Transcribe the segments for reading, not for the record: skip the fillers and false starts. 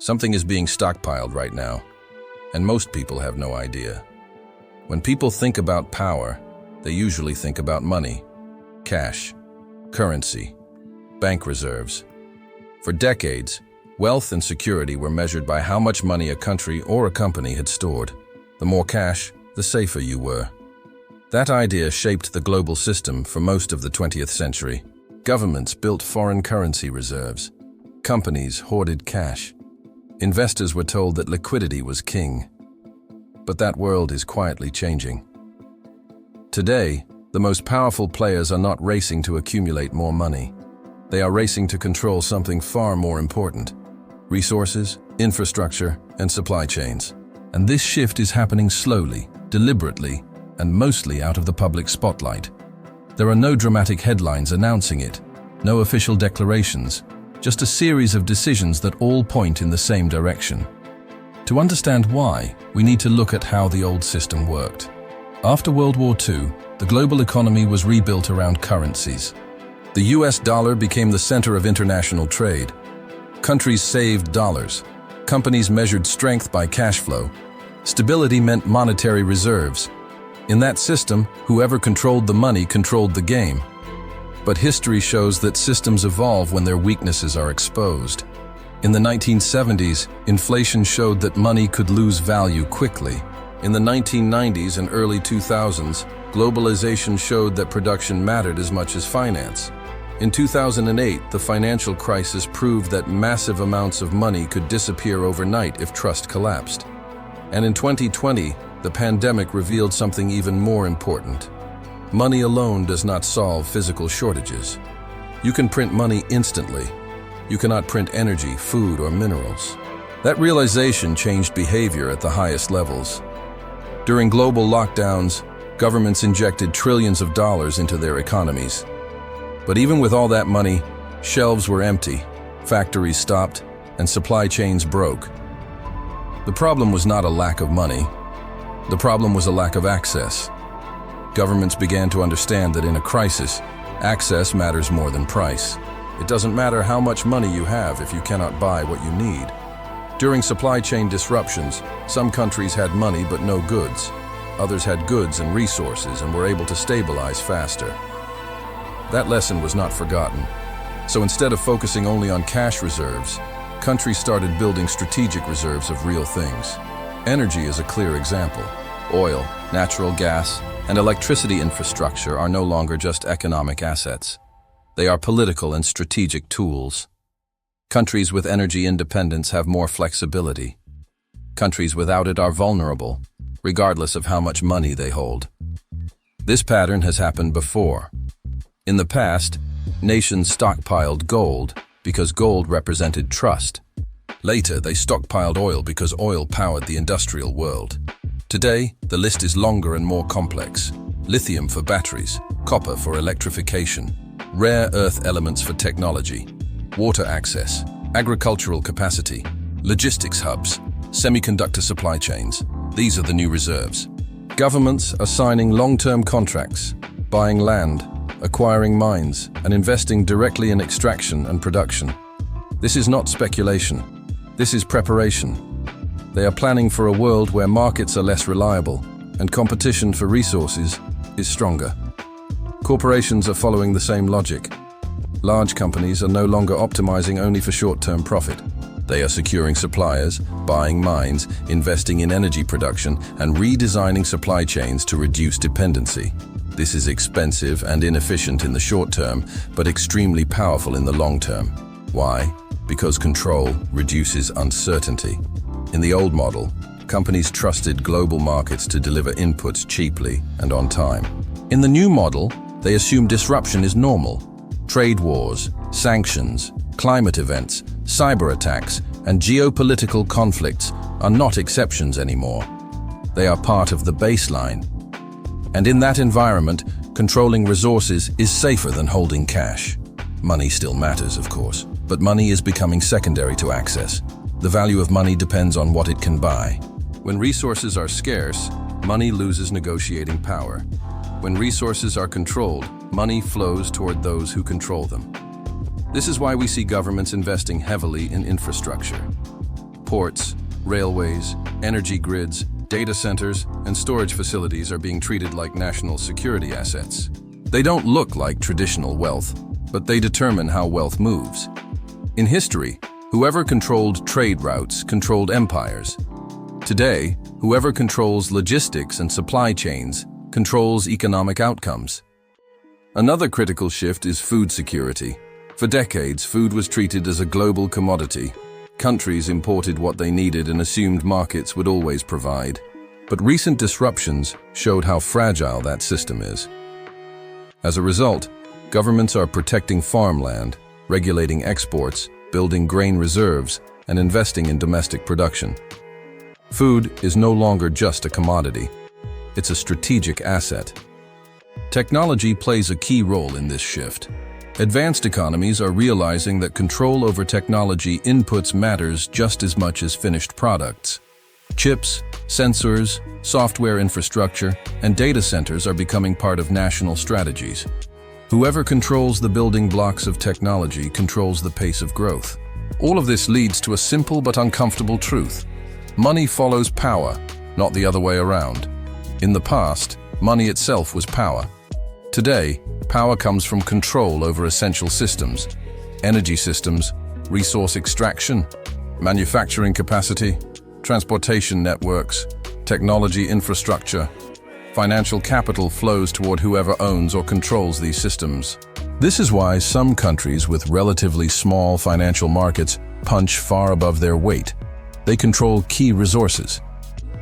Something is being stockpiled right now, and most people have no idea. When people think about power, they usually think about money, cash, currency, bank reserves. For decades, wealth and security were measured by how much money a country or a company had stored. The more cash, the safer you were. That idea shaped the global system for most of the 20th century. Governments built foreign currency reserves. Companies hoarded cash. Investors were told that liquidity was king. But that world is quietly changing. Today, the most powerful players are not racing to accumulate more money. They are racing to control something far more important: resources, infrastructure, and supply chains. And this shift is happening slowly, deliberately, and mostly out of the public spotlight. There are no dramatic headlines announcing it, no official declarations, just a series of decisions that all point in the same direction. To understand why, we need to look at how the old system worked. After World War II, the global economy was rebuilt around currencies. The US dollar became the center of international trade. Countries saved dollars. Companies measured strength by cash flow. Stability meant monetary reserves. In that system, whoever controlled the money controlled the game. But history shows that systems evolve when their weaknesses are exposed. In the 1970s, inflation showed that money could lose value quickly. In the 1990s and early 2000s, globalization showed that production mattered as much as finance. In 2008, the financial crisis proved that massive amounts of money could disappear overnight if trust collapsed. And in 2020, the pandemic revealed something even more important. Money alone does not solve physical shortages. You can print money instantly. You cannot print energy, food, or minerals. That realization changed behavior at the highest levels. During global lockdowns, governments injected trillions of dollars into their economies. But even with all that money, shelves were empty, factories stopped, and supply chains broke. The problem was not a lack of money. The problem was a lack of access. Governments began to understand that in a crisis, access matters more than price. It doesn't matter how much money you have if you cannot buy what you need. During supply chain disruptions, some countries had money but no goods. Others had goods and resources and were able to stabilize faster. That lesson was not forgotten. So instead of focusing only on cash reserves, countries started building strategic reserves of real things. Energy is a clear example. Oil, natural gas, and electricity infrastructure are no longer just economic assets. They are political and strategic tools. Countries with energy independence have more flexibility. Countries without it are vulnerable, regardless of how much money they hold. This pattern has happened before. In the past, nations stockpiled gold because gold represented trust. Later, they stockpiled oil because oil powered the industrial world. Today, the list is longer and more complex. Lithium for batteries, copper for electrification, rare earth elements for technology, water access, agricultural capacity, logistics hubs, semiconductor supply chains. These are the new reserves. Governments are signing long-term contracts, buying land, acquiring mines, and investing directly in extraction and production. This is not speculation. This is preparation. They are planning for a world where markets are less reliable and competition for resources is stronger. Corporations are following the same logic. Large companies are no longer optimizing only for short-term profit. They are securing suppliers, buying mines, investing in energy production, and redesigning supply chains to reduce dependency. This is expensive and inefficient in the short term, but extremely powerful in the long term. Why? Because control reduces uncertainty. In the old model, companies trusted global markets to deliver inputs cheaply and on time. In the new model, they assume disruption is normal. Trade wars, sanctions, climate events, cyber attacks, and geopolitical conflicts are not exceptions anymore. They are part of the baseline. And in that environment, controlling resources is safer than holding cash. Money still matters, of course, but money is becoming secondary to access. The value of money depends on what it can buy. When resources are scarce, money loses negotiating power. When resources are controlled, money flows toward those who control them. This is why we see governments investing heavily in infrastructure. Ports, railways, energy grids, data centers, and storage facilities are being treated like national security assets. They don't look like traditional wealth, but they determine how wealth moves. In history, whoever controlled trade routes controlled empires. Today, whoever controls logistics and supply chains controls economic outcomes. Another critical shift is food security. For decades, food was treated as a global commodity. Countries imported what they needed and assumed markets would always provide. But recent disruptions showed how fragile that system is. As a result, governments are protecting farmland, regulating exports, building grain reserves, and investing in domestic production. Food is no longer just a commodity. It's a strategic asset. Technology plays a key role in this shift. Advanced economies are realizing that control over technology inputs matters just as much as finished products. Chips, sensors, software infrastructure, and data centers are becoming part of national strategies. Whoever controls the building blocks of technology controls the pace of growth. All of this leads to a simple but uncomfortable truth. Money follows power, not the other way around. In the past, money itself was power. Today, power comes from control over essential systems, energy systems, resource extraction, manufacturing capacity, transportation networks, technology infrastructure. Financial capital flows toward whoever owns or controls these systems. This is why some countries with relatively small financial markets punch far above their weight. They control key resources.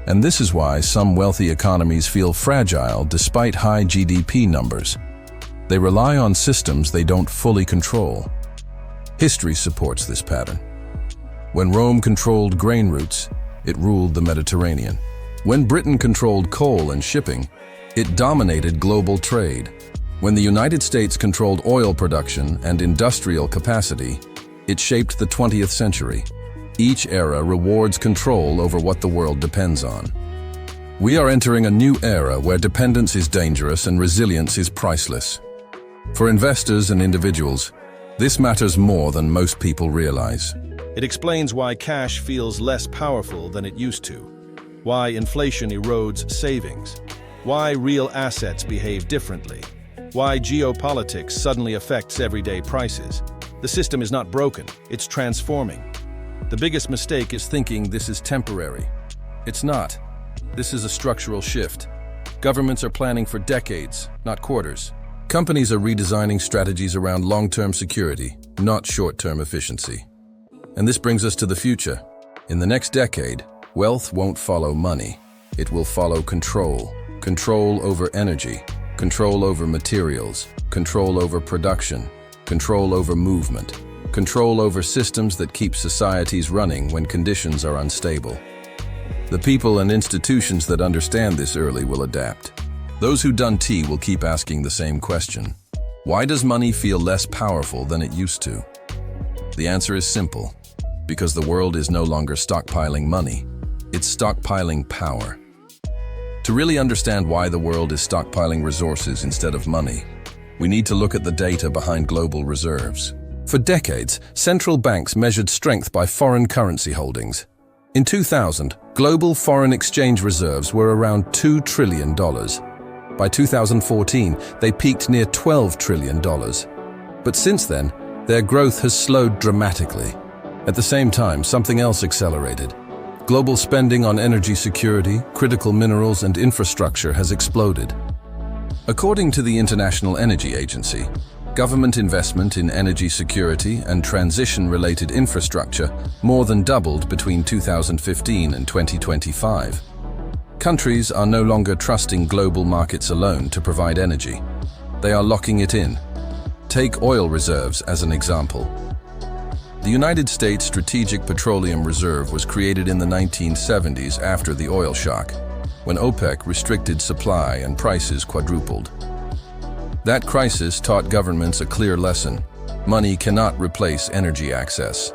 And this is why some wealthy economies feel fragile despite high GDP numbers. They rely on systems they don't fully control. History supports this pattern. When Rome controlled grain routes, it ruled the Mediterranean. When Britain controlled coal and shipping, it dominated global trade. When the United States controlled oil production and industrial capacity, it shaped the 20th century. Each era rewards control over what the world depends on. We are entering a new era where dependence is dangerous and resilience is priceless. For investors and individuals, this matters more than most people realize. It explains why cash feels less powerful than it used to, why inflation erodes savings, why real assets behave differently, why geopolitics suddenly affects everyday prices. The system is not broken, it's transforming. The biggest mistake is thinking this is temporary. It's not. This is a structural shift. Governments are planning for decades, not quarters. Companies are redesigning strategies around long-term security, not short-term efficiency. And this brings us to the future. In the next decade, wealth won't follow money. It will follow control. Control over energy, control over materials, control over production, control over movement. Control over systems that keep societies running when conditions are unstable. The people and institutions that understand this early will adapt. Those who done tea will keep asking the same question. Why does money feel less powerful than it used to? The answer is simple. Because the world is no longer stockpiling money. It's stockpiling power. To really understand why the world is stockpiling resources instead of money, we need to look at the data behind global reserves. For decades, central banks measured strength by foreign currency holdings. In 2000, global foreign exchange reserves were around $2 trillion. By 2014, they peaked near $12 trillion. But since then, their growth has slowed dramatically. At the same time, something else accelerated. Global spending on energy security, critical minerals, and infrastructure has exploded. According to the International Energy Agency, government investment in energy security and transition-related infrastructure more than doubled between 2015 and 2025. Countries are no longer trusting global markets alone to provide energy. They are locking it in. Take oil reserves as an example. The United States Strategic Petroleum Reserve was created in the 1970s after the oil shock, when OPEC restricted supply and prices quadrupled. That crisis taught governments a clear lesson. Money cannot replace energy access.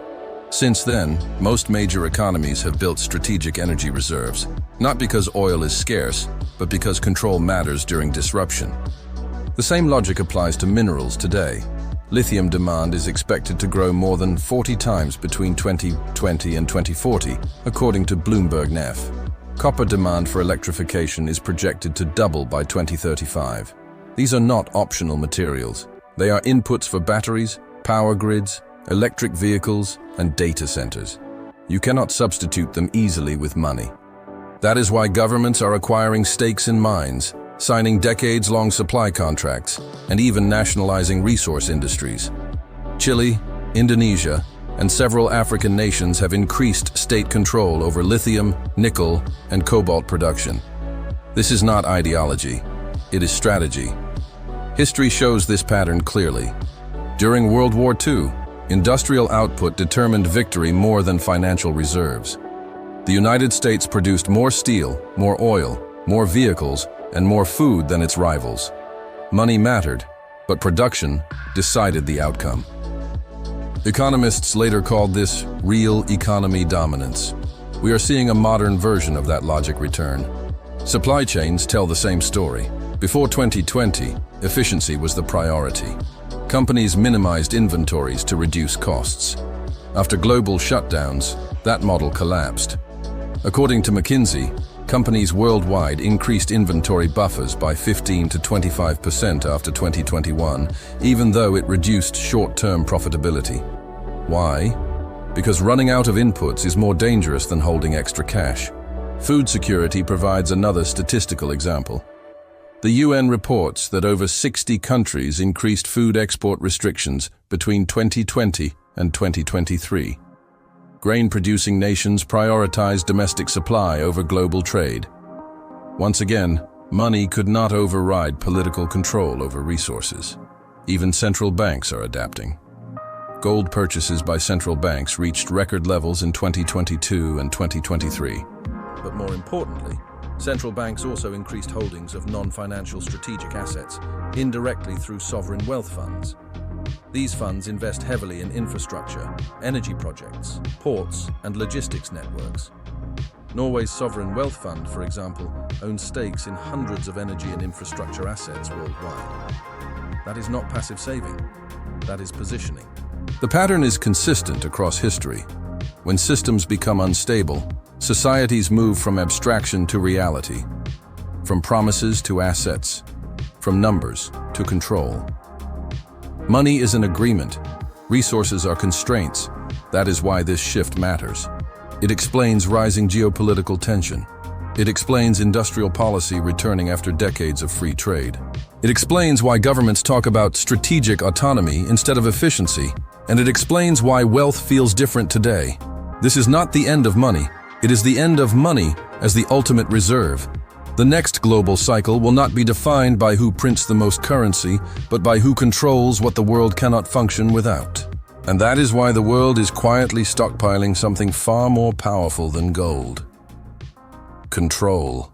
Since then, most major economies have built strategic energy reserves, not because oil is scarce, but because control matters during disruption. The same logic applies to minerals today. Lithium demand is expected to grow more than 40 times between 2020 and 2040, according to Bloomberg NEF. Copper demand for electrification is projected to double by 2035. These are not optional materials. They are inputs for batteries, power grids, electric vehicles, and data centers. You cannot substitute them easily with money. That is why governments are acquiring stakes in mines, signing decades-long supply contracts, and even nationalizing resource industries. Chile, Indonesia, and several African nations have increased state control over lithium, nickel, and cobalt production. This is not ideology, it is strategy. History shows this pattern clearly. During World War II, industrial output determined victory more than financial reserves. The United States produced more steel, more oil, more vehicles, and more food than its rivals. Money mattered, but production decided the outcome. Economists later called this real economy dominance. We are seeing a modern version of that logic return. Supply chains tell the same story. Before 2020, efficiency was the priority. Companies minimized inventories to reduce costs. After global shutdowns, that model collapsed. According to McKinsey, companies worldwide increased inventory buffers by 15 to 25% after 2021, even though it reduced short-term profitability. Why? Because running out of inputs is more dangerous than holding extra cash. Food security provides another statistical example. The UN reports that over 60 countries increased food export restrictions between 2020 and 2023. Grain-producing nations prioritized domestic supply over global trade. Once again, money could not override political control over resources. Even central banks are adapting. Gold purchases by central banks reached record levels in 2022 and 2023. But more importantly, central banks also increased holdings of non-financial strategic assets, indirectly through sovereign wealth funds. These funds invest heavily in infrastructure, energy projects, ports, and logistics networks. Norway's sovereign wealth fund, for example, owns stakes in hundreds of energy and infrastructure assets worldwide. That is not passive saving, that is positioning. The pattern is consistent across history. When systems become unstable, societies move from abstraction to reality, from promises to assets, from numbers to control. Money is an agreement. Resources are constraints. That is why this shift matters. It explains rising geopolitical tension. It explains industrial policy returning after decades of free trade. It explains why governments talk about strategic autonomy instead of efficiency. And it explains why wealth feels different today. This is not the end of money. It is the end of money as the ultimate reserve. The next global cycle will not be defined by who prints the most currency, but by who controls what the world cannot function without. And that is why the world is quietly stockpiling something far more powerful than gold: control.